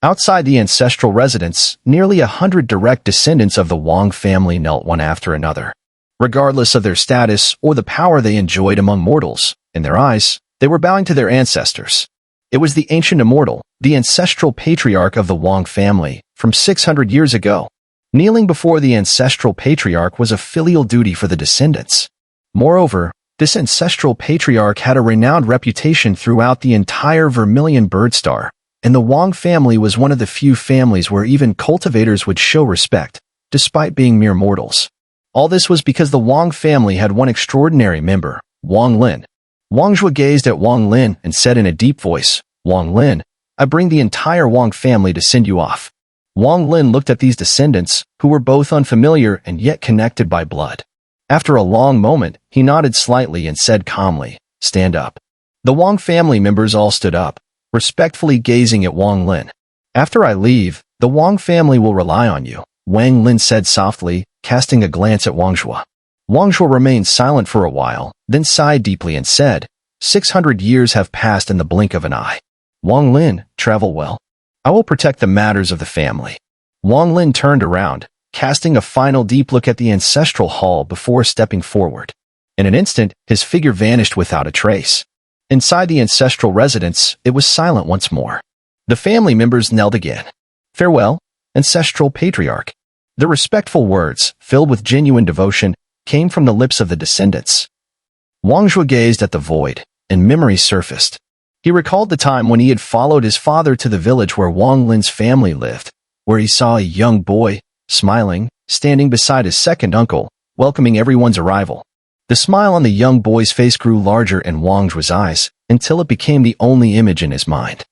Outside the ancestral residence, nearly 100 direct descendants of the Wang family knelt one after another. Regardless of their status or the power they enjoyed among mortals, in their eyes, they were bowing to their ancestors. It was the ancient immortal, the ancestral patriarch of the Wang family, from 600 years ago. Kneeling before the ancestral patriarch was a filial duty for the descendants. Moreover, this ancestral patriarch had a renowned reputation throughout the entire Vermilion Bird Star, and the Wang family was one of the few families where even cultivators would show respect, despite being mere mortals. All this was because the Wang family had one extraordinary member, Wang Lin. Wang Zhuo gazed at Wang Lin and said in a deep voice, "Wang Lin, I bring the entire Wang family to send you off." Wang Lin looked at these descendants, who were both unfamiliar and yet connected by blood. After a long moment, he nodded slightly and said calmly, "Stand up." The Wang family members all stood up, respectfully gazing at Wang Lin. "After I leave, the Wang family will rely on you," Wang Lin said softly, casting a glance at Wang Zhuo. Wang Zhuo remained silent for a while, then sighed deeply and said, 600 years have passed in the blink of an eye. Wang Lin, travel well. I will protect the matters of the family." Wang Lin turned around, casting a final deep look at the ancestral hall before stepping forward. In an instant, his figure vanished without a trace. Inside the ancestral residence, it was silent once more. The family members knelt again. "Farewell, ancestral patriarch." The respectful words, filled with genuine devotion, came from the lips of the descendants. Wang Zhuo gazed at the void, and memories surfaced. He recalled the time when he had followed his father to the village where Wang Lin's family lived, where he saw a young boy, smiling, standing beside his second uncle, welcoming everyone's arrival. The smile on the young boy's face grew larger in Wang Zhuo's eyes, until it became the only image in his mind.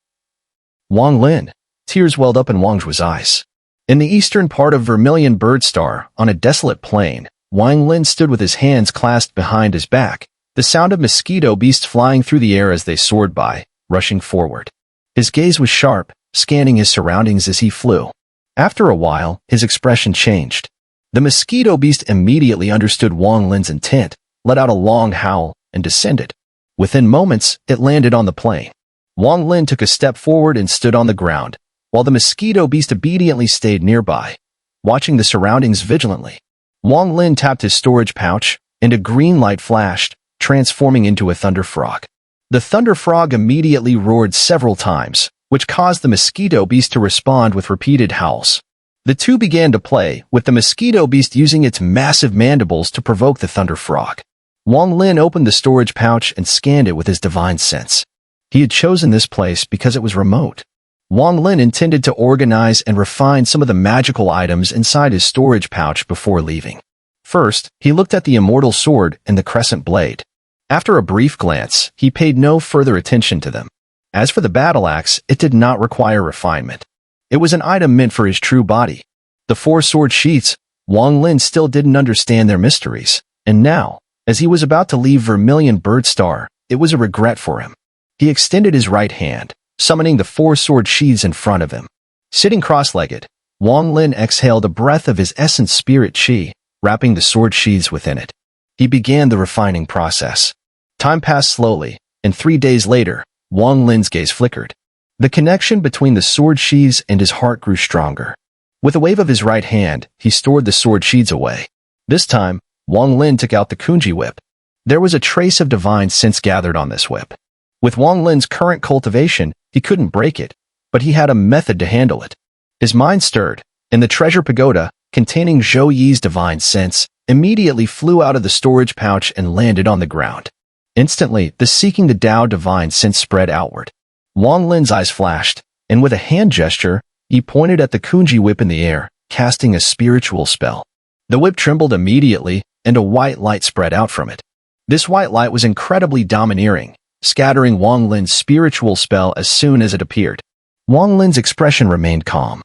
Wang Lin. Tears welled up in Wang Zhuo's eyes. In the eastern part of Vermilion Bird Star, on a desolate plain, Wang Lin stood with his hands clasped behind his back, the sound of mosquito beasts flying through the air as they soared by, rushing forward. His gaze was sharp, scanning his surroundings as he flew. After a while, his expression changed. The mosquito beast immediately understood Wang Lin's intent, let out a long howl, and descended. Within moments, it landed on the plain. Wang Lin took a step forward and stood on the ground, while the mosquito beast obediently stayed nearby, watching the surroundings vigilantly. Wang Lin tapped his storage pouch, and a green light flashed, transforming into a thunder frog. The thunder frog immediately roared several times, which caused the mosquito beast to respond with repeated howls. The two began to play, with the mosquito beast using its massive mandibles to provoke the thunder frog. Wang Lin opened the storage pouch and scanned it with his divine sense. He had chosen this place because it was remote. Wang Lin intended to organize and refine some of the magical items inside his storage pouch before leaving. First, he looked at the immortal sword and the crescent blade. After a brief glance, he paid no further attention to them. As for the battle axe, it did not require refinement. It was an item meant for his true body. The four sword sheaths, Wang Lin still didn't understand their mysteries, and now, as he was about to leave Vermilion Bird Star, it was a regret for him. He extended his right hand, summoning the four sword sheaths in front of him. Sitting cross-legged, Wang Lin exhaled a breath of his essence spirit qi, wrapping the sword sheaths within it. He began the refining process. Time passed slowly, and 3 days later, Wang Lin's gaze flickered. The connection between the sword sheaths and his heart grew stronger. With a wave of his right hand, he stored the sword sheaths away. This time, Wang Lin took out the Kunji whip. There was a trace of divine sense gathered on this whip. With Wang Lin's current cultivation, he couldn't break it, but he had a method to handle it. His mind stirred, and the treasure pagoda, containing Zhou Yi's divine sense, immediately flew out of the storage pouch and landed on the ground. Instantly, the seeking the Tao divine sense spread outward. Wang Lin's eyes flashed, and with a hand gesture, he pointed at the Kunji whip in the air, casting a spiritual spell. The whip trembled immediately, and a white light spread out from it. This white light was incredibly domineering, scattering Wang Lin's spiritual spell as soon as it appeared. Wang Lin's expression remained calm.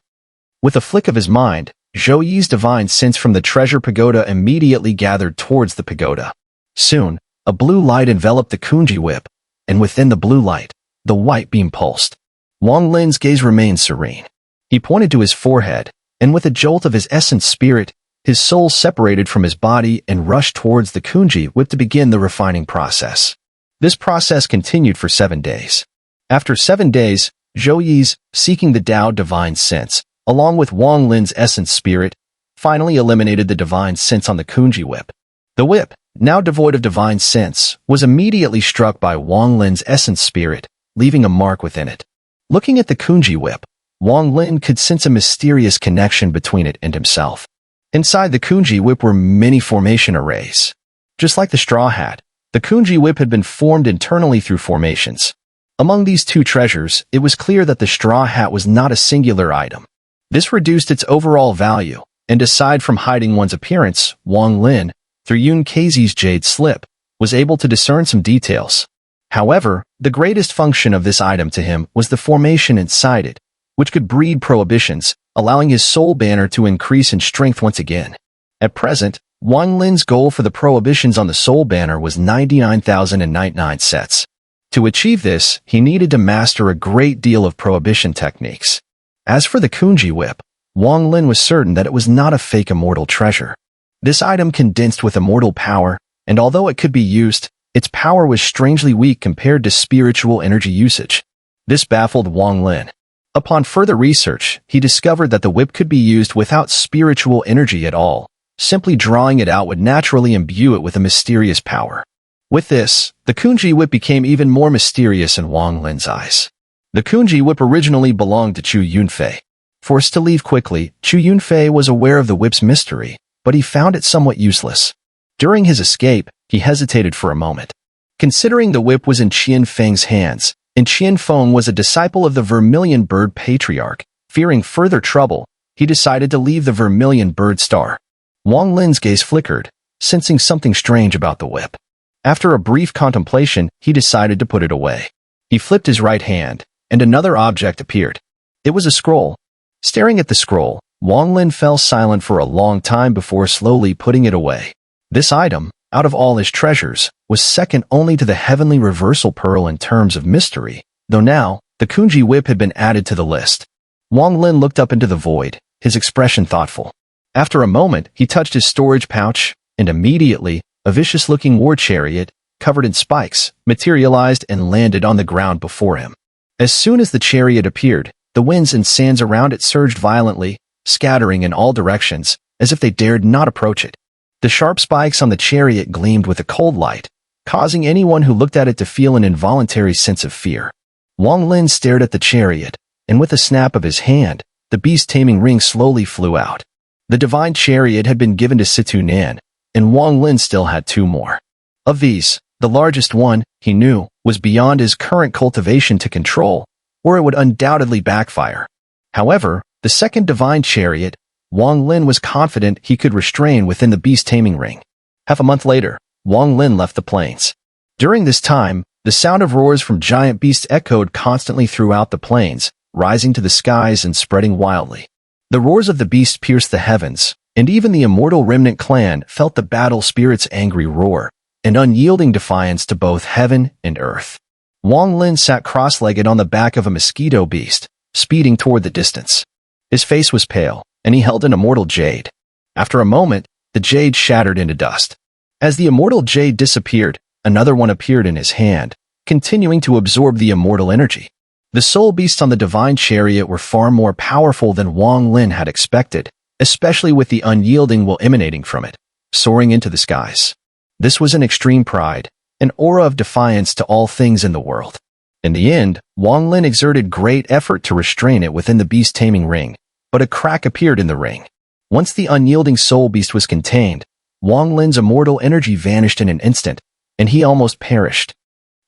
With a flick of his mind, Zhou Yi's divine sense from the treasure pagoda immediately gathered towards the pagoda. Soon, a blue light enveloped the Kunji whip, and within the blue light, the white beam pulsed. Wang Lin's gaze remained serene. He pointed to his forehead, and with a jolt of his essence spirit, his soul separated from his body and rushed towards the Kunji whip to begin the refining process. This process continued for 7 days. After 7 days, Zhou Yi's seeking the Tao divine sense, along with Wang Lin's essence spirit, finally eliminated the divine sense on the Kunji whip. The whip, now devoid of divine sense, was immediately struck by Wang Lin's essence spirit, leaving a mark within it. Looking at the Kunji whip, Wang Lin could sense a mysterious connection between it and himself. Inside the Kunji whip were many formation arrays. Just like the straw hat, the Kunji whip had been formed internally through formations. Among these two treasures, it was clear that the straw hat was not a singular item. This reduced its overall value, and aside from hiding one's appearance, Wang Lin, through Yun Keizi's jade slip, was able to discern some details. However, the greatest function of this item to him was the formation inside it, which could breed prohibitions, allowing his soul banner to increase in strength once again. At present, Wang Lin's goal for the prohibitions on the soul banner was 99,099 sets. To achieve this, he needed to master a great deal of prohibition techniques. As for the Kunji whip, Wang Lin was certain that it was not a fake immortal treasure. This item condensed with immortal power, and although it could be used, its power was strangely weak compared to spiritual energy usage. This baffled Wang Lin. Upon further research, he discovered that the whip could be used without spiritual energy at all. Simply drawing it out would naturally imbue it with a mysterious power. With this, the Kunji whip became even more mysterious in Wang Lin's eyes. The Kunji whip originally belonged to Chu Yunfei. Forced to leave quickly, Chu Yunfei was aware of the whip's mystery, but he found it somewhat useless. During his escape, he hesitated for a moment. Considering the whip was in Qian Feng's hands, and Qian Feng was a disciple of the Vermilion Bird Patriarch, fearing further trouble, he decided to leave the Vermilion Bird Star. Wang Lin's gaze flickered, sensing something strange about the whip. After a brief contemplation, he decided to put it away. He flipped his right hand, and another object appeared. It was a scroll. Staring at the scroll, Wang Lin fell silent for a long time before slowly putting it away. This item, out of all his treasures, was second only to the heavenly reversal pearl in terms of mystery, though now, the Kunji whip had been added to the list. Wang Lin looked up into the void, his expression thoughtful. After a moment, he touched his storage pouch, and immediately, a vicious-looking war chariot, covered in spikes, materialized and landed on the ground before him. As soon as the chariot appeared, the winds and sands around it surged violently, scattering in all directions, as if they dared not approach it. The sharp spikes on the chariot gleamed with a cold light, causing anyone who looked at it to feel an involuntary sense of fear. Wang Lin stared at the chariot, and with a snap of his hand, the beast-taming ring slowly flew out. The divine chariot had been given to Situ Nan, and Wang Lin still had two more. Of these, the largest one, he knew, was beyond his current cultivation to control, or it would undoubtedly backfire. However, the second divine chariot, Wang Lin was confident he could restrain within the beast-taming ring. Half a month later, Wang Lin left the plains. During this time, the sound of roars from giant beasts echoed constantly throughout the plains, rising to the skies and spreading wildly. The roars of the beast pierced the heavens, and even the immortal remnant clan felt the battle spirit's angry roar, an unyielding defiance to both heaven and earth. Wang Lin sat cross-legged on the back of a mosquito beast, speeding toward the distance. His face was pale, and he held an immortal jade. After a moment, the jade shattered into dust. As the immortal jade disappeared, another one appeared in his hand, continuing to absorb the immortal energy. The soul beasts on the divine chariot were far more powerful than Wang Lin had expected, especially with the unyielding will emanating from it, soaring into the skies. This was an extreme pride, an aura of defiance to all things in the world. In the end, Wang Lin exerted great effort to restrain it within the beast-taming ring, but a crack appeared in the ring. Once the unyielding soul beast was contained, Wang Lin's immortal energy vanished in an instant, and he almost perished.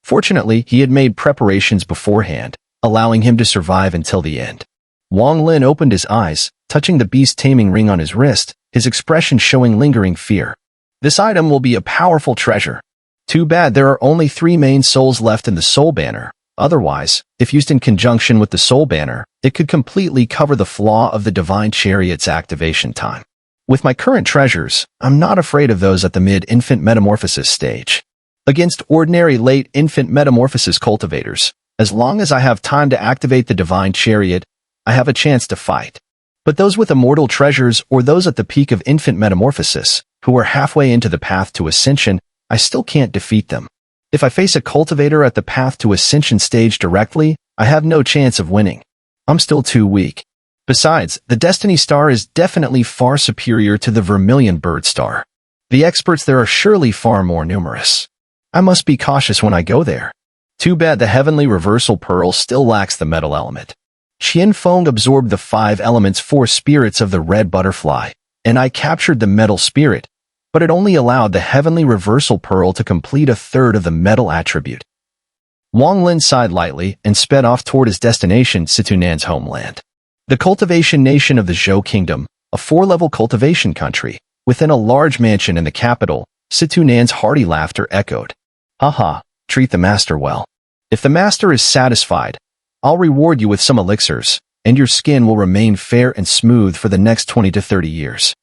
Fortunately, he had made preparations beforehand, allowing him to survive until the end. Wang Lin opened his eyes, touching the beast-taming ring on his wrist, his expression showing lingering fear. This item will be a powerful treasure. Too bad there are only 3 main souls left in the soul banner. Otherwise, if used in conjunction with the soul banner, it could completely cover the flaw of the divine chariot's activation time. With my current treasures, I'm not afraid of those at the mid-infant metamorphosis stage. Against ordinary late-infant metamorphosis cultivators, as long as I have time to activate the divine chariot, I have a chance to fight. But those with immortal treasures or those at the peak of infant metamorphosis, who are halfway into the path to ascension, I still can't defeat them. If I face a cultivator at the path to ascension stage directly, I have no chance of winning. I'm still too weak. Besides, the Destiny Star is definitely far superior to the Vermilion Bird Star. The experts there are surely far more numerous. I must be cautious when I go there. Too bad the Heavenly Reversal Pearl still lacks the metal element. Qian Feng absorbed the 5 elements 4 spirits of the red butterfly, and I captured the metal spirit, but it only allowed the Heavenly Reversal Pearl to complete a third of the metal attribute. Wang Lin sighed lightly and sped off toward his destination, Situnan's homeland. The cultivation nation of the Zhou Kingdom, a 4-level cultivation country, within a large mansion in the capital, Situnan's hearty laughter echoed. Haha, treat the master well. If the master is satisfied, I'll reward you with some elixirs, and your skin will remain fair and smooth for the next 20 to 30 years.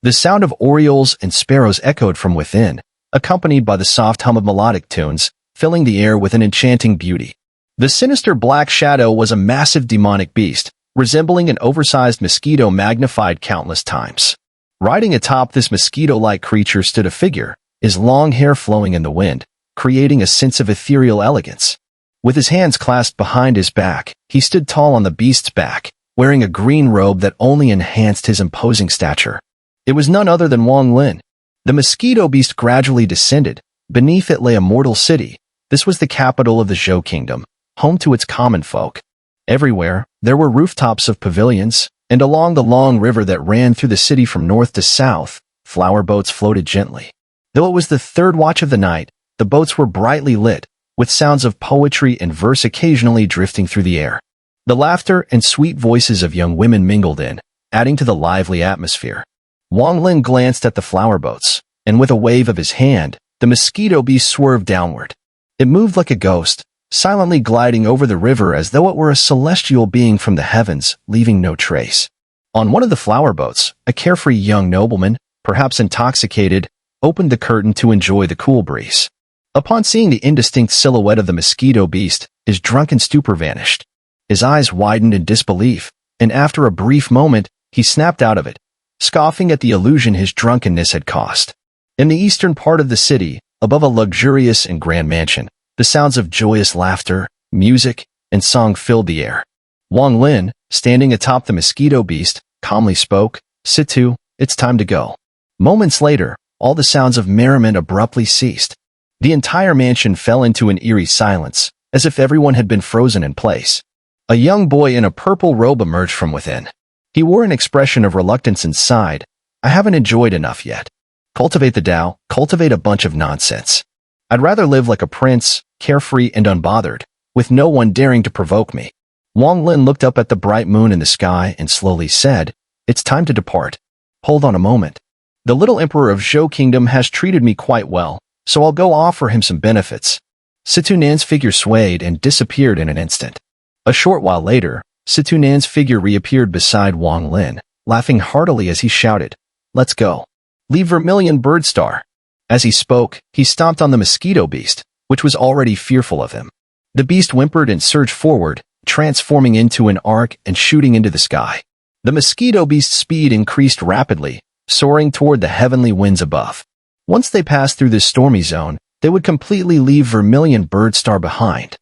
The sound of orioles and sparrows echoed from within, accompanied by the soft hum of melodic tunes, filling the air with an enchanting beauty. The sinister black shadow was a massive demonic beast, resembling an oversized mosquito magnified countless times. Riding atop this mosquito-like creature stood a figure, his long hair flowing in the wind, creating a sense of ethereal elegance. With his hands clasped behind his back, he stood tall on the beast's back, wearing a green robe that only enhanced his imposing stature. It was none other than Wang Lin. The mosquito beast gradually descended. Beneath it lay a mortal city. This was the capital of the Zhou Kingdom, home to its common folk. Everywhere, there were rooftops of pavilions, and along the long river that ran through the city from north to south, flower boats floated gently. Though it was the third watch of the night, the boats were brightly lit, with sounds of poetry and verse occasionally drifting through the air. The laughter and sweet voices of young women mingled in, adding to the lively atmosphere. Wang Lin glanced at the flower boats, and with a wave of his hand, the mosquito beast swerved downward. It moved like a ghost, silently gliding over the river as though it were a celestial being from the heavens, leaving no trace. On one of the flower boats, a carefree young nobleman, perhaps intoxicated, opened the curtain to enjoy the cool breeze. Upon seeing the indistinct silhouette of the mosquito beast, his drunken stupor vanished. His eyes widened in disbelief, and after a brief moment, he snapped out of it, scoffing at the illusion his drunkenness had caused. In the eastern part of the city, above a luxurious and grand mansion, the sounds of joyous laughter, music, and song filled the air. Wang Lin, standing atop the mosquito beast, calmly spoke, "Situ, it's time to go." Moments later, all the sounds of merriment abruptly ceased. The entire mansion fell into an eerie silence, as if everyone had been frozen in place. A young boy in a purple robe emerged from within. He wore an expression of reluctance and sighed, "I haven't enjoyed enough yet. Cultivate the Tao, cultivate a bunch of nonsense. I'd rather live like a prince, carefree and unbothered, with no one daring to provoke me." Wang Lin looked up at the bright moon in the sky and slowly said, "It's time to depart. Hold on a moment. The little emperor of Zhou Kingdom has treated me quite well, so I'll go offer him some benefits." Situnan's figure swayed and disappeared in an instant. A short while later, Situnan's figure reappeared beside Wang Lin, laughing heartily as he shouted, "Let's go. Leave Vermilion Bird Star." As he spoke, he stomped on the mosquito beast, which was already fearful of him. The beast whimpered and surged forward, transforming into an arc and shooting into the sky. The mosquito beast's speed increased rapidly, soaring toward the heavenly winds above. Once they passed through this stormy zone, they would completely leave Vermilion Bird Star behind.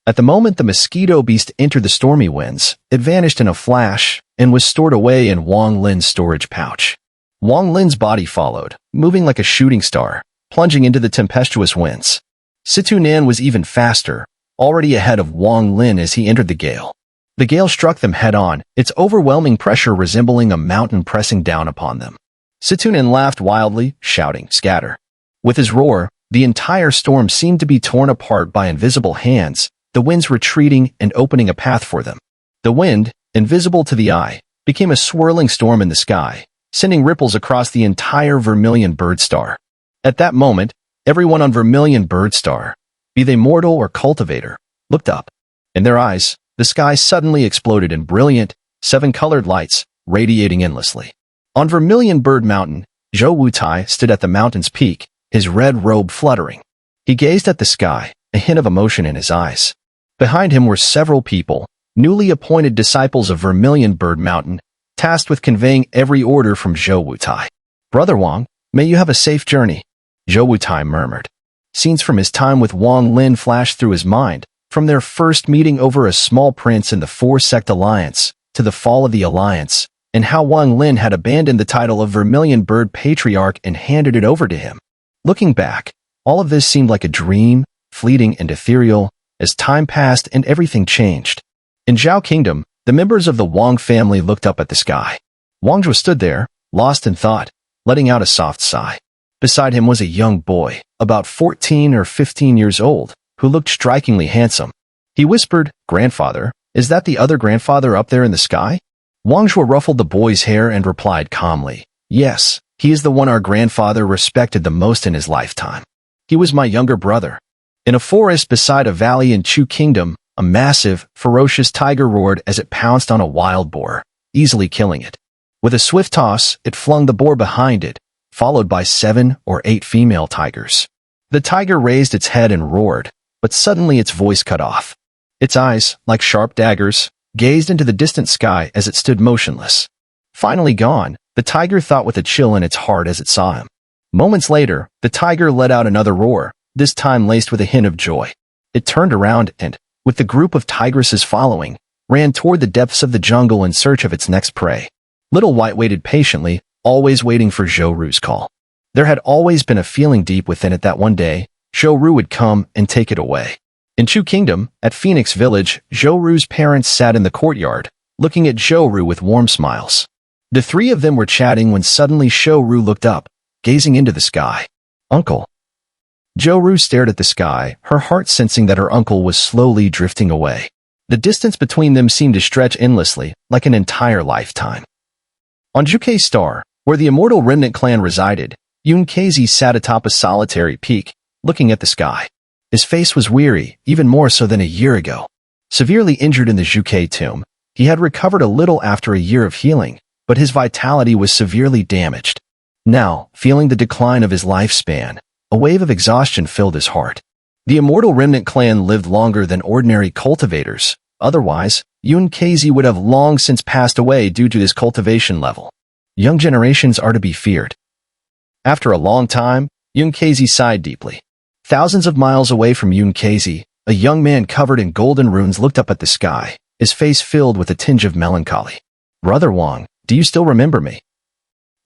At the moment the mosquito beast entered the stormy winds, it vanished in a flash and was stored away in Wang Lin's storage pouch. Wang Lin's body followed, moving like a shooting star, plunging into the tempestuous winds. Situnan was even faster, already ahead of Wang Lin as he entered the gale. The gale struck them head-on, its overwhelming pressure resembling a mountain pressing down upon them. Situnan laughed wildly, shouting, "Scatter." With his roar, the entire storm seemed to be torn apart by invisible hands, the winds retreating and opening a path for them. The wind, invisible to the eye, became a swirling storm in the sky, sending ripples across the entire Vermilion Bird Star. At that moment, everyone on Vermilion Bird Star, be they mortal or cultivator, looked up. In their eyes, the sky suddenly exploded in brilliant, 7-colored lights, radiating endlessly. On Vermilion Bird Mountain, Zhou Wutai stood at the mountain's peak, his red robe fluttering. He gazed at the sky, a hint of emotion in his eyes. Behind him were several people, newly appointed disciples of Vermilion Bird Mountain, tasked with conveying every order from Zhou Wutai. "Brother Wang, may you have a safe journey," Zhou Wutai murmured. Scenes from his time with Wang Lin flashed through his mind, From their first meeting over a small prince in the Four-Sect Alliance, to the fall of the Alliance, and how Wang Lin had abandoned the title of Vermilion Bird Patriarch and handed it over to him. Looking back, all of this seemed like a dream, fleeting and ethereal, as time passed and everything changed. In Zhao Kingdom, the members of the Wang family looked up at the sky. Wang Zhuo stood there, lost in thought, letting out a soft sigh. Beside him was a young boy, about 14 or 15 years old, who looked strikingly handsome. He whispered, "Grandfather, is that the other grandfather up there in the sky?" Wang Zhuo ruffled the boy's hair and replied calmly, "Yes, he is the one our grandfather respected the most in his lifetime. He was my younger brother." In a forest beside a valley in Chu Kingdom, a massive, ferocious tiger roared as it pounced on a wild boar, easily killing it. With a swift toss, it flung the boar behind it, followed by 7 or 8 female tigers. The tiger raised its head and roared, but suddenly its voice cut off. Its eyes, like sharp daggers, gazed into the distant sky as it stood motionless. Finally gone, the tiger thought with a chill in its heart as it saw him. Moments later, the tiger let out another roar, this time laced with a hint of joy. It turned around and, with the group of tigresses following, ran toward the depths of the jungle in search of its next prey. Little White waited patiently, always waiting for Zhou Ru's call. There had always been a feeling deep within it that one day, Zhou Ru would come and take it away. In Chu Kingdom, at Phoenix Village, Zhou Ru's parents sat in the courtyard, looking at Zhou Ru with warm smiles. The three of them were chatting when suddenly Zhou Ru looked up, gazing into the sky. "Uncle." Zhou Ru stared at the sky, her heart sensing that her uncle was slowly drifting away. The distance between them seemed to stretch endlessly, like an entire lifetime. On Zhuke Star, where the immortal remnant clan resided, Yun Kezi sat atop a solitary peak, looking at the sky. His face was weary, even more so than a year ago. Severely injured in the Zhuke tomb, he had recovered a little after a year of healing, but his vitality was severely damaged. Now, feeling the decline of his lifespan, a wave of exhaustion filled his heart. The immortal remnant clan lived longer than ordinary cultivators. Otherwise, Yun Kezi would have long since passed away due to his cultivation level. Young generations are to be feared. After a long time, Yun Kezi sighed deeply. Thousands of miles away from Yun Kezi, a young man covered in golden runes looked up at the sky, his face filled with a tinge of melancholy. "Brother Wang, do you still remember me?"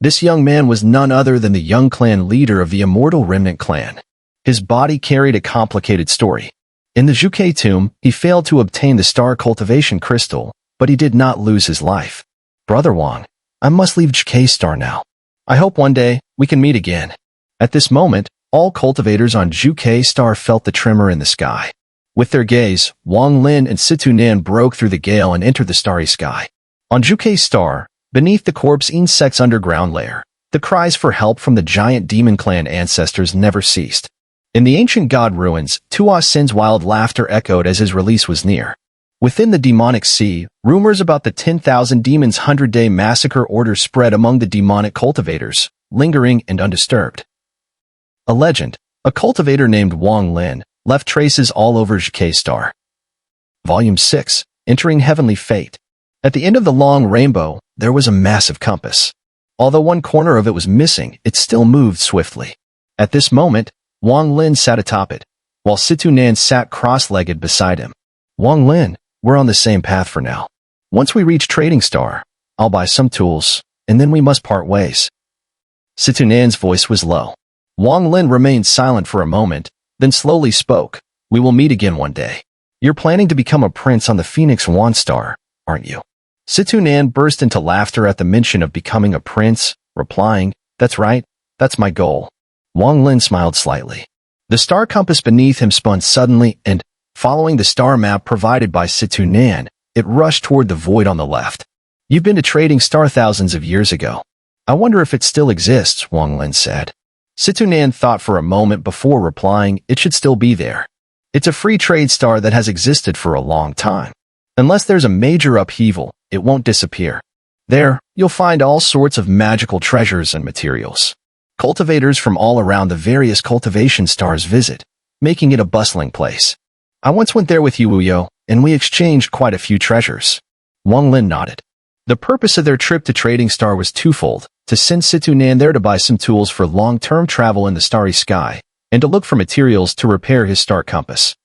This young man was none other than the young clan leader of the immortal remnant clan. His body carried a complicated story. In the Zhuke tomb, he failed to obtain the star cultivation crystal, but he did not lose his life. "Brother Wang, I must leave Zhuke Star now. I hope one day we can meet again." At this moment, all cultivators on Zhuke Star felt the tremor in the sky. With their gaze, Wang Lin and Situ Nan broke through the gale and entered the starry sky. On Zhuke Star, beneath the corpse insect's underground lair, the cries for help from the giant demon clan ancestors never ceased. In the ancient god ruins, Tua Sin's wild laughter echoed as his release was near. Within the demonic sea, rumors about the 10,000 demons' 100-day massacre order spread among the demonic cultivators, lingering and undisturbed. A legend, a cultivator named Wang Lin, left traces all over Zhuke Star. Volume 6, Entering Heavenly Fate. At the end of the long rainbow, there was a massive compass. Although one corner of it was missing, it still moved swiftly. At this moment, Wang Lin sat atop it, while Situ Nan sat cross-legged beside him. "Wang Lin, we're on the same path for now. Once we reach Trading Star, I'll buy some tools, and then we must part ways." Situ Nan's voice was low. Wang Lin remained silent for a moment, then slowly spoke. "We will meet again one day. You're planning to become a prince on the Phoenix Wan Star, aren't you?" Situ Nan burst into laughter at the mention of becoming a prince, replying, "That's right, that's my goal." Wang Lin smiled slightly. The star compass beneath him spun suddenly and, following the star map provided by Situ Nan, it rushed toward the void on the left. "You've been to Trading Star thousands of years ago. I wonder if it still exists," Wang Lin said. Situ Nan thought for a moment before replying, "It should still be there. It's a free trade star that has existed for a long time. Unless there's a major upheaval, it won't disappear. There, you'll find all sorts of magical treasures and materials. Cultivators from all around the various cultivation stars visit, making it a bustling place. I once went there with you, Wuyo, and we exchanged quite a few treasures." Wang Lin nodded. The purpose of their trip to Trading Star was twofold: to send Situ Nan there to buy some tools for long-term travel in the starry sky, and to look for materials to repair his star compass.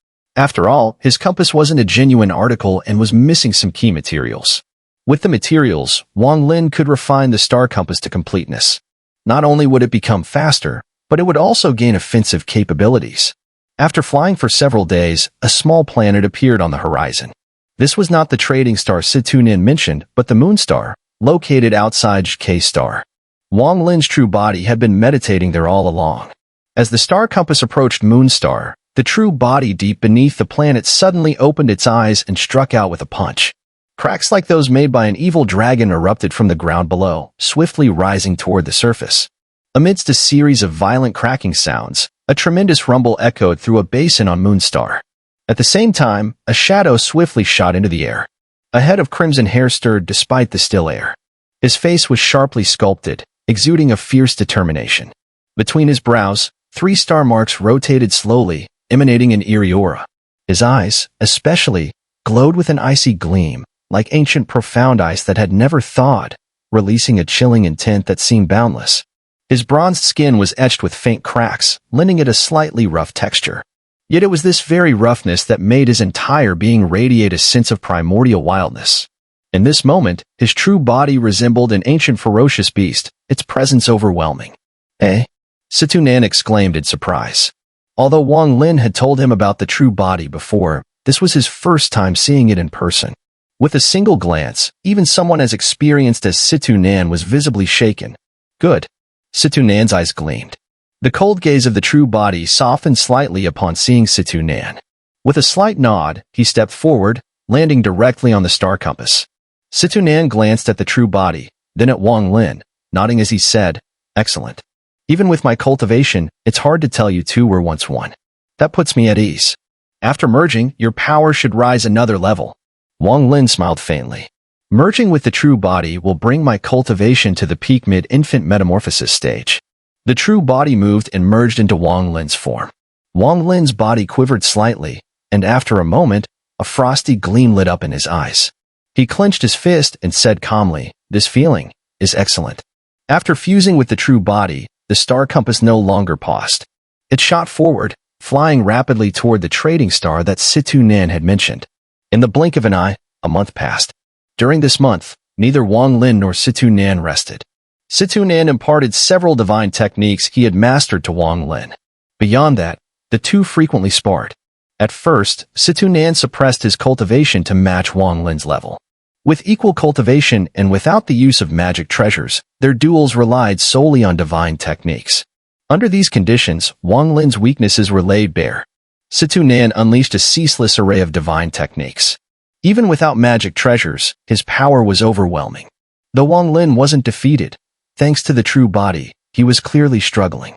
After all, his compass wasn't a genuine article and was missing some key materials. With the materials, Wang Lin could refine the star compass to completeness. Not only would it become faster, but it would also gain offensive capabilities. After flying for several days, a small planet appeared on the horizon. This was not the trading star Situnin mentioned, but the moon star, located outside K-star. Wang Lin's true body had been meditating there all along. As the star compass approached Moonstar, the true body deep beneath the planet suddenly opened its eyes and struck out with a punch. Cracks like those made by an evil dragon erupted from the ground below, swiftly rising toward the surface. Amidst a series of violent cracking sounds, a tremendous rumble echoed through a basin on Moonstar. At the same time, a shadow swiftly shot into the air. A head of crimson hair stirred despite the still air. His face was sharply sculpted, exuding a fierce determination. Between his brows, 3 star marks rotated slowly, emanating an eerie aura. His eyes, especially, glowed with an icy gleam, like ancient profound ice that had never thawed, releasing a chilling intent that seemed boundless. His bronzed skin was etched with faint cracks, lending it a slightly rough texture. Yet it was this very roughness that made his entire being radiate a sense of primordial wildness. In this moment, his true body resembled an ancient ferocious beast, its presence overwhelming. "Eh?" Situnan exclaimed in surprise. Although Wang Lin had told him about the true body before, this was his first time seeing it in person. With a single glance, even someone as experienced as Situnan was visibly shaken. "Good." Situnan's eyes gleamed. The cold gaze of the true body softened slightly upon seeing Situnan. With a slight nod, he stepped forward, landing directly on the star compass. Situnan glanced at the true body, then at Wang Lin, nodding as he said, "Excellent. Even with my cultivation, it's hard to tell you two were once one. That puts me at ease. After merging, your power should rise another level." Wang Lin smiled faintly. "Merging with the true body will bring my cultivation to the peak mid-infant metamorphosis stage." The true body moved and merged into Wang Lin's form. Wang Lin's body quivered slightly, and after a moment, a frosty gleam lit up in his eyes. He clenched his fist and said calmly, "This feeling is excellent." After fusing with the true body, the star compass no longer paused. It shot forward, flying rapidly toward the trading star that Situnan had mentioned. In the blink of an eye, a month passed. During this month, neither Wang Lin nor Situnan rested. Situnan imparted several divine techniques he had mastered to Wang Lin. Beyond that, the two frequently sparred. At first, Situnan suppressed his cultivation to match Wang Lin's level. With equal cultivation and without the use of magic treasures, their duels relied solely on divine techniques. Under these conditions, Wang Lin's weaknesses were laid bare. Situnan unleashed a ceaseless array of divine techniques. Even without magic treasures, his power was overwhelming. Though Wang Lin wasn't defeated, thanks to the true body, he was clearly struggling.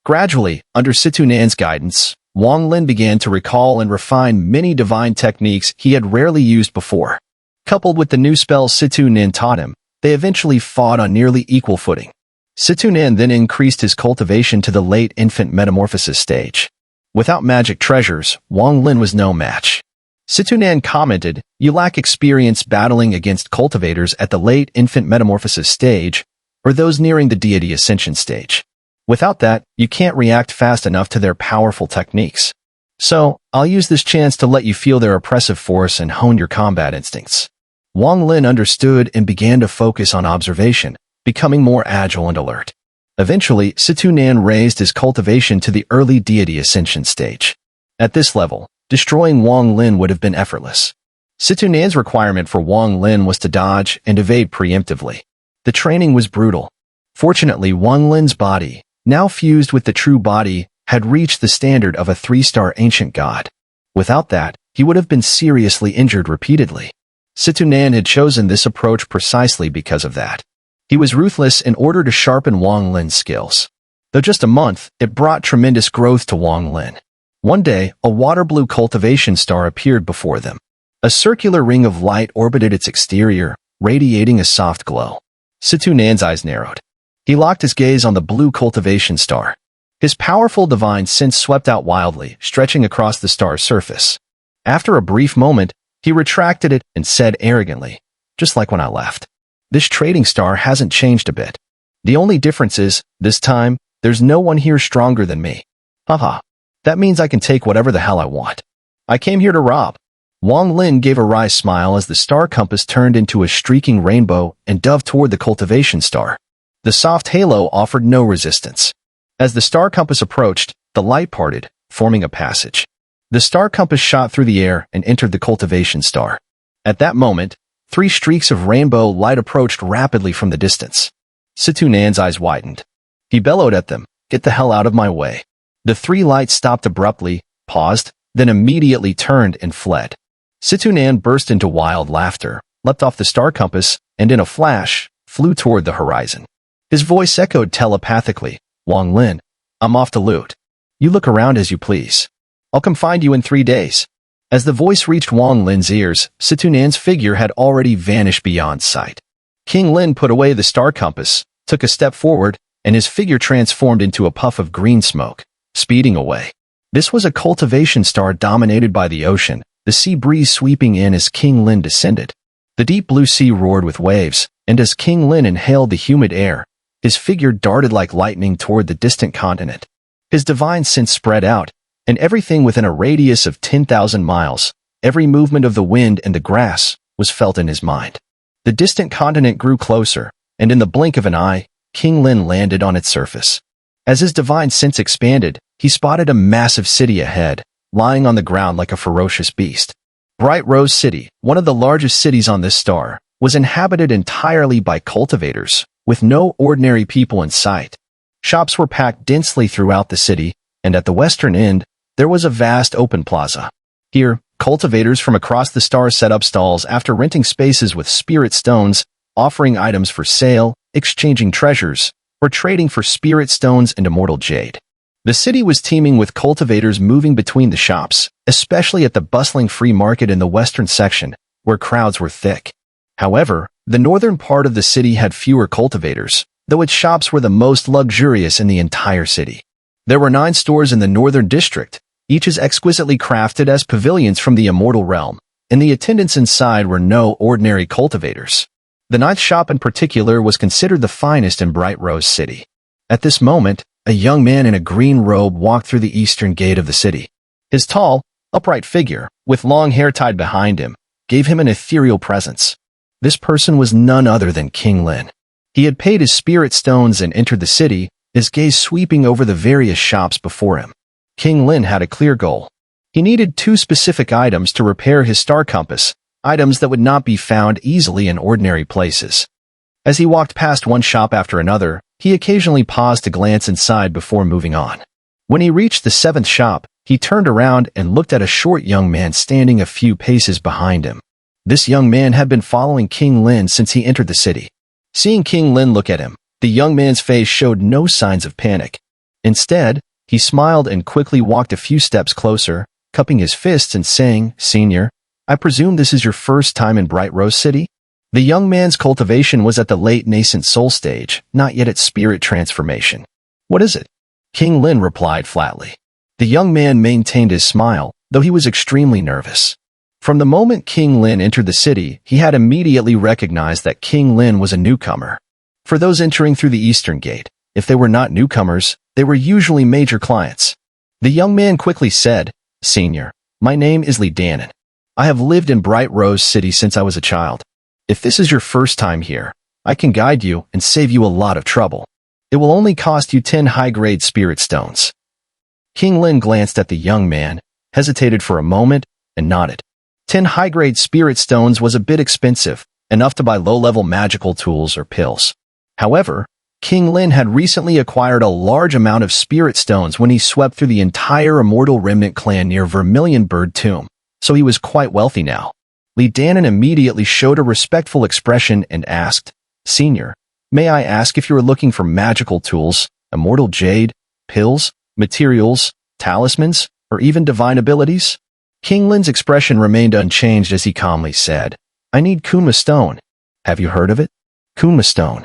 Gradually, under Situnan's guidance, Wang Lin began to recall and refine many divine techniques he had rarely used before. Coupled with the new spells Situnan taught him, they eventually fought on nearly equal footing. Situnan then increased his cultivation to the late infant metamorphosis stage. Without magic treasures, Wang Lin was no match. Situnan commented, "You lack experience battling against cultivators at the late infant metamorphosis stage, or those nearing the deity ascension stage. Without that, you can't react fast enough to their powerful techniques. So, I'll use this chance to let you feel their oppressive force and hone your combat instincts." Wang Lin understood and began to focus on observation, becoming more agile and alert. Eventually, Situnan raised his cultivation to the early deity ascension stage. At this level, destroying Wang Lin would have been effortless. Situnan's requirement for Wang Lin was to dodge and evade preemptively. The training was brutal. Fortunately, Wang Lin's body, now fused with the true body, had reached the standard of a 3-star ancient god. Without that, he would have been seriously injured repeatedly. Situnan had chosen this approach precisely because of that. He was ruthless in order to sharpen Wang Lin's skills. Though just a month, it brought tremendous growth to Wang Lin. One day, a water-blue cultivation star appeared before them. A circular ring of light orbited its exterior, radiating a soft glow. Situnan's eyes narrowed. He locked his gaze on the blue cultivation star. His powerful divine sense swept out wildly, stretching across the star's surface. After a brief moment, he retracted it and said arrogantly, "Just like when I left. This trading star hasn't changed a bit. The only difference is, this time, there's no one here stronger than me. Haha. That means I can take whatever the hell I want." I came here to rob. Wang Lin gave a wry smile as the star compass turned into a streaking rainbow and dove toward the cultivation star. The soft halo offered no resistance. As the star compass approached, the light parted, forming a passage. The star compass shot through the air and entered the cultivation star. At that moment, 3 streaks of rainbow light approached rapidly from the distance. Situnan's eyes widened. He bellowed at them, "Get the hell out of my way." The 3 lights stopped abruptly, paused, then immediately turned and fled. Situnan burst into wild laughter, leapt off the star compass, and in a flash, flew toward the horizon. His voice echoed telepathically, "Wang Lin, I'm off to loot. You look around as you please. I'll come find you in 3 days." As the voice reached Wang Lin's ears, Situnan's figure had already vanished beyond sight. King Lin put away the star compass, took a step forward, and his figure transformed into a puff of green smoke, speeding away. This was a cultivation star dominated by the ocean, the sea breeze sweeping in as King Lin descended. The deep blue sea roared with waves, and as King Lin inhaled the humid air, his figure darted like lightning toward the distant continent. His divine sense spread out, and everything within a radius of 10,000 miles, every movement of the wind and the grass, was felt in his mind. The distant continent grew closer, and in the blink of an eye, King Lin landed on its surface. As his divine sense expanded, he spotted a massive city ahead, lying on the ground like a ferocious beast. Bright Rose City, one of the largest cities on this star, was inhabited entirely by cultivators, with no ordinary people in sight. Shops were packed densely throughout the city, and at the western end, there was a vast open plaza. Here, cultivators from across the star set up stalls after renting spaces with spirit stones, offering items for sale, exchanging treasures, or trading for spirit stones and immortal jade. The city was teeming with cultivators moving between the shops, especially at the bustling free market in the western section, where crowds were thick. However, the northern part of the city had fewer cultivators, though its shops were the most luxurious in the entire city. There were 9 stores in the northern district, each as exquisitely crafted as pavilions from the immortal realm, and the attendants inside were no ordinary cultivators. The 9th shop in particular was considered the finest in Bright Rose City. At this moment, a young man in a green robe walked through the eastern gate of the city. His tall, upright figure, with long hair tied behind him, gave him an ethereal presence. This person was none other than King Lin. He had paid his spirit stones and entered the city, his gaze sweeping over the various shops before him. King Lin had a clear goal. He needed 2 specific items to repair his star compass, items that would not be found easily in ordinary places. As he walked past one shop after another, he occasionally paused to glance inside before moving on. When he reached the 7th shop, he turned around and looked at a short young man standing a few paces behind him. This young man had been following King Lin since he entered the city. Seeing King Lin look at him, the young man's face showed no signs of panic. Instead, he smiled and quickly walked a few steps closer, cupping his fists and saying, "Senior, I presume this is your first time in Bright Rose City?" The young man's cultivation was at the late nascent soul stage, not yet at spirit transformation. "What is it?" King Lin replied flatly. The young man maintained his smile, though he was extremely nervous. From the moment King Lin entered the city, he had immediately recognized that King Lin was a newcomer. For those entering through the eastern gate, if they were not newcomers, they were usually major clients. The young man quickly said, "Senior, my name is Li Danan. I have lived in Bright Rose City since I was a child. If this is your first time here, I can guide you and save you a lot of trouble. It will only cost you 10 high-grade spirit stones." King Lin glanced at the young man, hesitated for a moment, and nodded. 10 high-grade spirit stones was a bit expensive, enough to buy low-level magical tools or pills. However, King Lin had recently acquired a large amount of spirit stones when he swept through the entire Immortal Remnant clan near Vermilion Bird Tomb, so he was quite wealthy now. Li Danan immediately showed a respectful expression and asked, "Senior, may I ask if you are looking for magical tools, immortal jade, pills, materials, talismans, or even divine abilities?" King Lin's expression remained unchanged as he calmly said, "I need Kunma Stone. Have you heard of it?" Kunma Stone.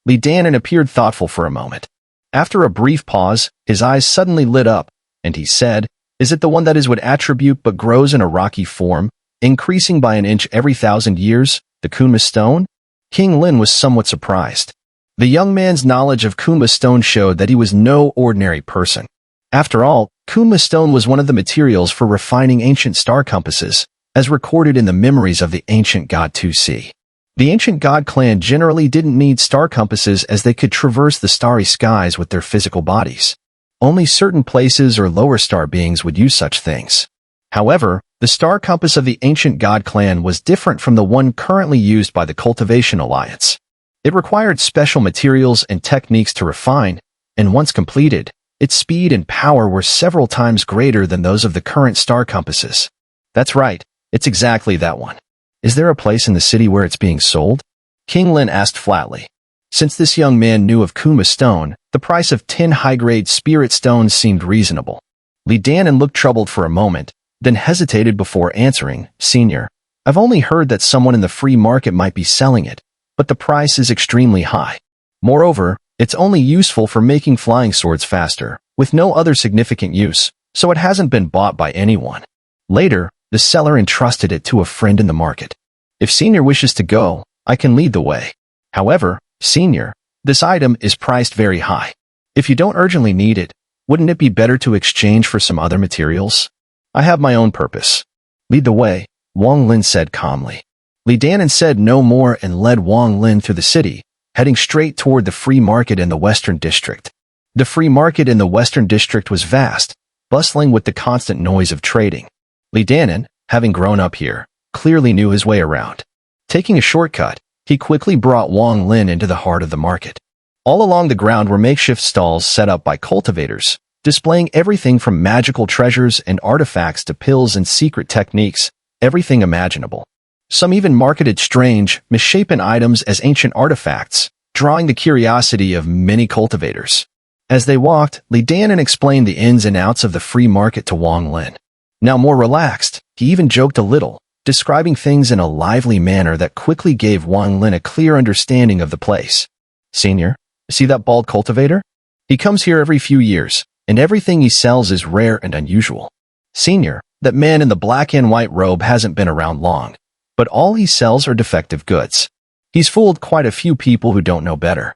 Li Danan appeared thoughtful for a moment. After a brief pause, his eyes suddenly lit up, and he said, "Is it the one that is what attribute but grows in a rocky form, increasing by an inch every 1,000 years, the Kunma Stone?" King Lin was somewhat surprised. The young man's knowledge of Kunma Stone showed that he was no ordinary person. After all, Kunma stone was one of the materials for refining ancient star compasses, as recorded in the memories of the ancient god Tu-Si. The ancient god clan generally didn't need star compasses as they could traverse the starry skies with their physical bodies. Only certain places or lower star beings would use such things. However, the star compass of the ancient god clan was different from the one currently used by the Cultivation Alliance. It required special materials and techniques to refine, and once completed, its speed and power were several times greater than those of the current star compasses. That's right, it's exactly that one. Is there a place in the city where it's being sold? King Lin asked flatly. Since this young man knew of Kunma stone, the price of 10 high-grade spirit stones seemed reasonable. Li Danan looked troubled for a moment, then hesitated before answering, Senior, I've only heard that someone in the free market might be selling it, but the price is extremely high. Moreover, it's only useful for making flying swords faster, with no other significant use, so it hasn't been bought by anyone. Later, the seller entrusted it to a friend in the market. If Senior wishes to go, I can lead the way. However, Senior, this item is priced very high. If you don't urgently need it, wouldn't it be better to exchange for some other materials? I have my own purpose. Lead the way, Wang Lin said calmly. Li Danan said no more and led Wang Lin through the city, heading straight toward the free market in the Western District. The free market in the Western District was vast, bustling with the constant noise of trading. Li Danan, having grown up here, clearly knew his way around. Taking a shortcut, he quickly brought Wang Lin into the heart of the market. All along the ground were makeshift stalls set up by cultivators, displaying everything from magical treasures and artifacts to pills and secret techniques, everything imaginable. Some even marketed strange, misshapen items as ancient artifacts, drawing the curiosity of many cultivators. As they walked, Li Danan explained the ins and outs of the free market to Wang Lin. Now more relaxed, he even joked a little, describing things in a lively manner that quickly gave Wang Lin a clear understanding of the place. Senior, see that bald cultivator? He comes here every few years, and everything he sells is rare and unusual. Senior, that man in the black and white robe hasn't been around long, but all he sells are defective goods. He's fooled quite a few people who don't know better.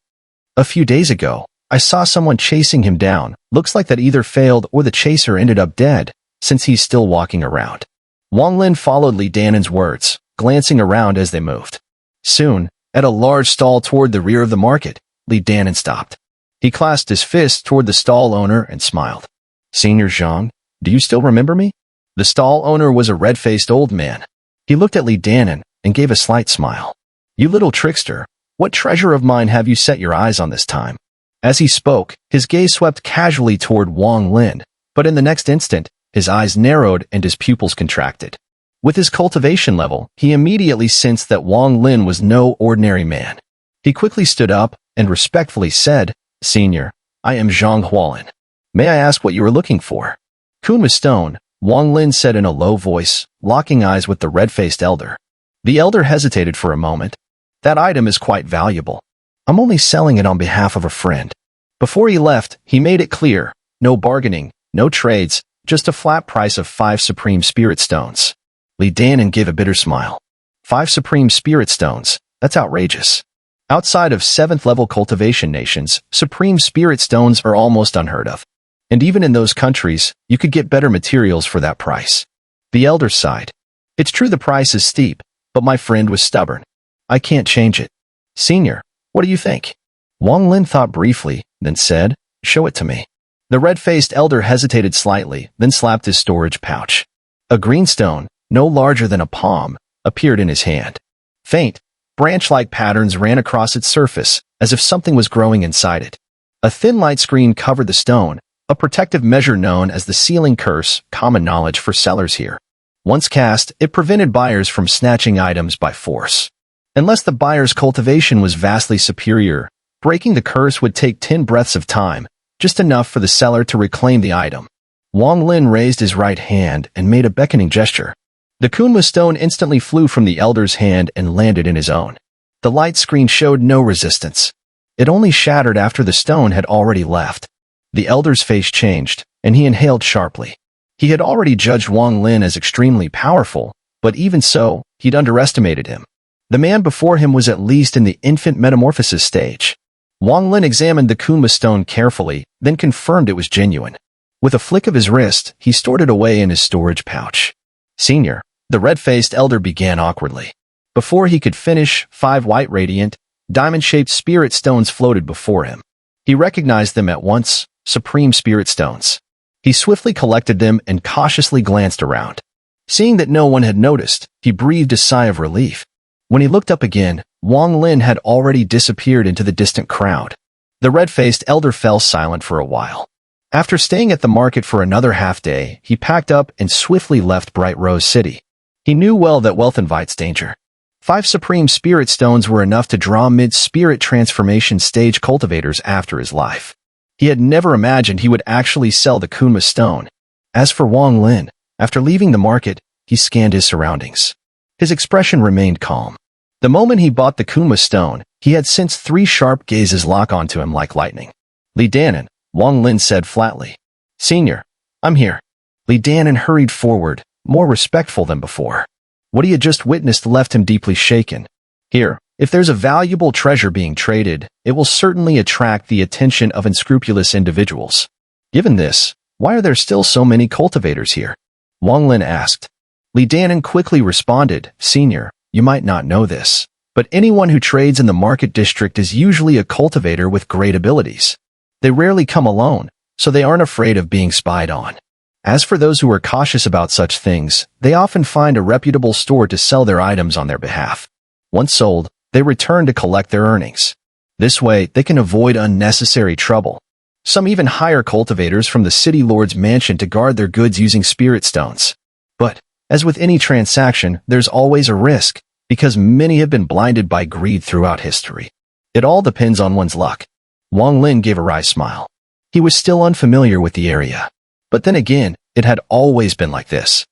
A few days ago, I saw someone chasing him down. Looks like that either failed or the chaser ended up dead, since he's still walking around. Wang Lin followed Li Danan's words, glancing around as they moved. Soon, at a large stall toward the rear of the market, Li Danan stopped. He clasped his fist toward the stall owner and smiled. Senior Zhang, do you still remember me? The stall owner was a red-faced old man. He looked at Li Danan and gave a slight smile. You little trickster, what treasure of mine have you set your eyes on this time? As he spoke, his gaze swept casually toward Wang Lin, but in the next instant, his eyes narrowed and his pupils contracted. With his cultivation level, he immediately sensed that Wang Lin was no ordinary man. He quickly stood up and respectfully said, Senior, I am Zhang Hualin. May I ask what you are looking for? Kunma stone, Wang Lin said in a low voice, locking eyes with the red-faced elder. The elder hesitated for a moment. That item is quite valuable. I'm only selling it on behalf of a friend. Before he left, he made it clear, no bargaining, no trades, just a flat price of 5 supreme spirit stones. Li Danan gave a bitter smile. 5 supreme spirit stones, that's outrageous. Outside of 7th-level cultivation nations, supreme spirit stones are almost unheard of. And even in those countries, you could get better materials for that price. The elder sighed. It's true the price is steep, but my friend was stubborn. I can't change it. Senior, what do you think? Wang Lin thought briefly, then said, show it to me. The red-faced elder hesitated slightly, then slapped his storage pouch. A green stone, no larger than a palm, appeared in his hand. Faint, branch-like patterns ran across its surface, as if something was growing inside it. A thin light screen covered the stone, a protective measure known as the sealing curse, common knowledge for sellers here. Once cast, it prevented buyers from snatching items by force. Unless the buyer's cultivation was vastly superior, breaking the curse would take 10 breaths of time, just enough for the seller to reclaim the item. Wang Lin raised his right hand and made a beckoning gesture. The Kunma stone instantly flew from the elder's hand and landed in his own. The light screen showed no resistance. It only shattered after the stone had already left. The elder's face changed, and he inhaled sharply. He had already judged Wang Lin as extremely powerful, but even so, he'd underestimated him. The man before him was at least in the infant metamorphosis stage. Wang Lin examined the Kunma stone carefully, then confirmed it was genuine. With a flick of his wrist, he stored it away in his storage pouch. Senior, the red-faced elder began awkwardly. Before he could finish, 5 white radiant, diamond-shaped spirit stones floated before him. He recognized them at once, supreme spirit stones. He swiftly collected them and cautiously glanced around. Seeing that no one had noticed, he breathed a sigh of relief. When he looked up again, Wang Lin had already disappeared into the distant crowd. The red-faced elder fell silent for a while. After staying at the market for another half-day, he packed up and swiftly left Bright Rose City. He knew well that wealth invites danger. 5 supreme spirit stones were enough to draw mid-spirit transformation stage cultivators after his life. He had never imagined he would actually sell the Kunma stone. As for Wang Lin, after leaving the market, he scanned his surroundings. His expression remained calm. The moment he bought the Kunma stone, he had sensed 3 sharp gazes lock onto him like lightning. Li Danan, Wang Lin said flatly. Senior, I'm here. Li Danan hurried forward, more respectful than before. What he had just witnessed left him deeply shaken. Here, if there's a valuable treasure being traded, it will certainly attract the attention of unscrupulous individuals. Given this, why are there still so many cultivators here? Wang Lin asked. Li Danan quickly responded, Senior, you might not know this, but anyone who trades in the market district is usually a cultivator with great abilities. They rarely come alone, so they aren't afraid of being spied on. As for those who are cautious about such things, they often find a reputable store to sell their items on their behalf. Once sold, they return to collect their earnings. This way, they can avoid unnecessary trouble. Some even hire cultivators from the city lord's mansion to guard their goods using spirit stones. But, as with any transaction, there's always a risk, because many have been blinded by greed throughout history. It all depends on one's luck. Wang Lin gave a wry smile. He was still unfamiliar with the area. But then again, it had always been like this.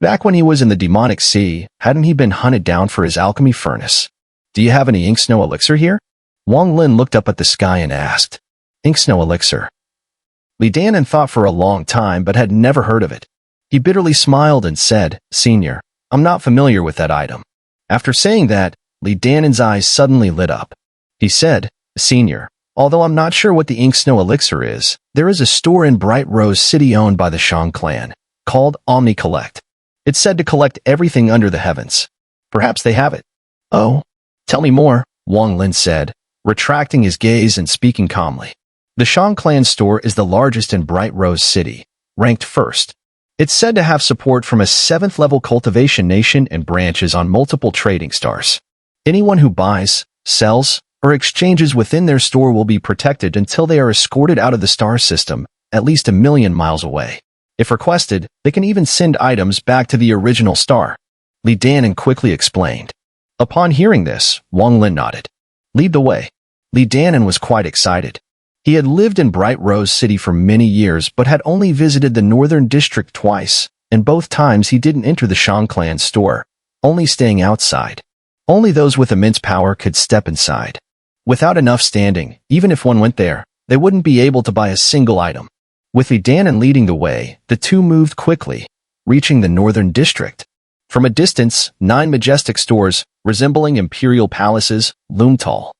Back when he was in the demonic sea, hadn't he been hunted down for his alchemy furnace? Do you have any ink snow elixir here? Wang Lin looked up at the sky and asked. Ink snow elixir. Li Danan thought for a long time but had never heard of it. He bitterly smiled and said, Senior, I'm not familiar with that item. After saying that, Li Danan's eyes suddenly lit up. He said, Senior, although I'm not sure what the ink snow elixir is, there is a store in Bright Rose City owned by the Shang clan, called Omni Collect. It's said to collect everything under the heavens. Perhaps they have it. Oh, tell me more, Wang Lin said, retracting his gaze and speaking calmly. The Shang clan store is the largest in Bright Rose City, ranked first. It's said to have support from a 7th-level cultivation nation and branches on multiple trading stars. Anyone who buys, sells, or exchanges within their store will be protected until they are escorted out of the star system, at least 1,000,000 miles away. If requested, they can even send items back to the original star. Li Danan quickly explained. Upon hearing this, Wang Lin nodded. Lead the way. Li Danan was quite excited. He had lived in Bright Rose City for many years but had only visited the Northern District twice, and both times he didn't enter the Shang clan store, only staying outside. Only those with immense power could step inside. Without enough standing, even if one went there, they wouldn't be able to buy a single item. With Li Danan leading the way, the two moved quickly, reaching the Northern District. From a distance, 9 majestic stores, resembling imperial palaces, loomed tall.